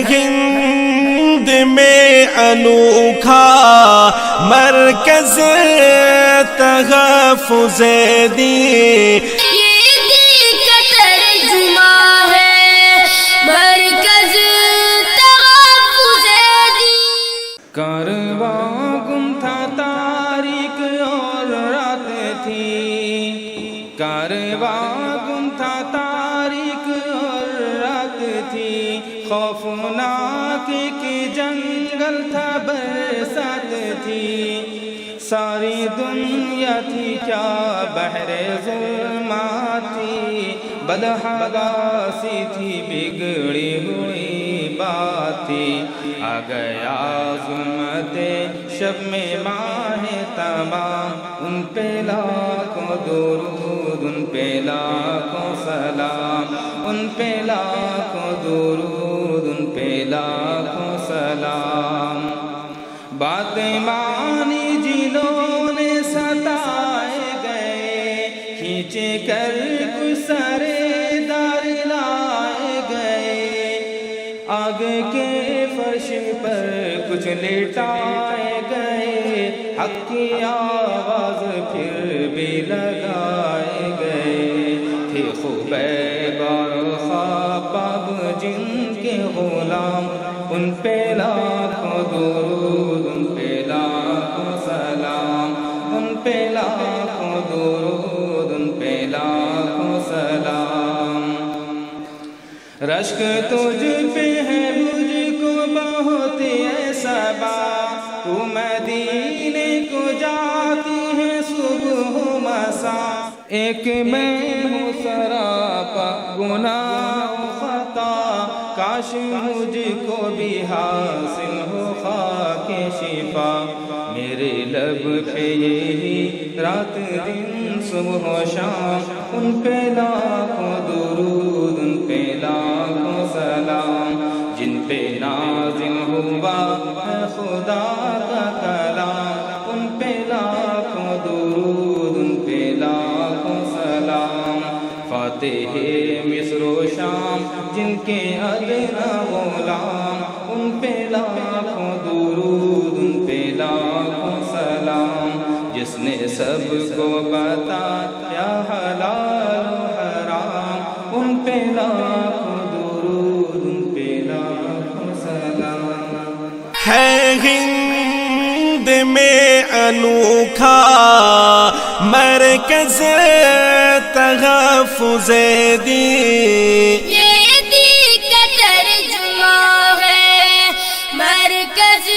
ہند میں انوکھا مرکز تحفظ دین، یہ دل کا ترجمہ ہے مرکز تحفظ دین۔ کارواں گم تھا تاریک اور رات تھی، کارواں گم تھا تاریک اور رات تھی، خوفناک کی جنگل تھا برسات تھی، ساری دنیا تھی کیا بحر ظلمات تھی، بدحواسی تھی بگڑی ہوئی بات تھی، آ گیا ظلمت شب میں ماہ تمام، ان پہ لاکھوں درود، ان پہ لاکھوں سلام، ان پہ لاکھوں درود، ان پہ لاکھوں سلام۔ باتیں مانی جنہوں نے ستائے گئے، کھینچے کر سرے دار لائے گئے، آگ کے فرش پر کچھ لٹائے گئے، حق کی آواز پھر بھی لگائے گئے، تھے خبیب اور خباب جن کے غلام، ان پہ لاکھوں درود، ان پہ لاکھوں سلام، ان پہ لاکھوں درود، ان پہ لاکھوں سلام۔ رشک تجھ پہ ہے مجھ کو بہت ایسا بات، تو مدینے کو جاتی ہے صبح و مساء، ایک میں ہوں سراپا گناہ و خطا، کاش مجھ کو بھی حاصل ہو خاک شفا، میرے لب پہ یہی رات دن صبح و شام، ان پہ لاکھوں درود، ان پہ لاکھوں سلام، جن پہ نازل ہوا ہے خدا کا کلام، ان پہ لاکھوں درود، ان پہ لاکھوں سلام۔ فاتح مصر و شام جن کے ادنا غلام، ان پہ لاکھوں درود، ان پہ لاکھوں سلام، جس نے سب کو بتایا حلال و حرام، ان پہ لاکھوں درود، ان پہ لاکھوں سلام۔ ہے ہند میں انوکھا مرکز تحفظ دین، یہ دل کا ترجمہ ہے مرکز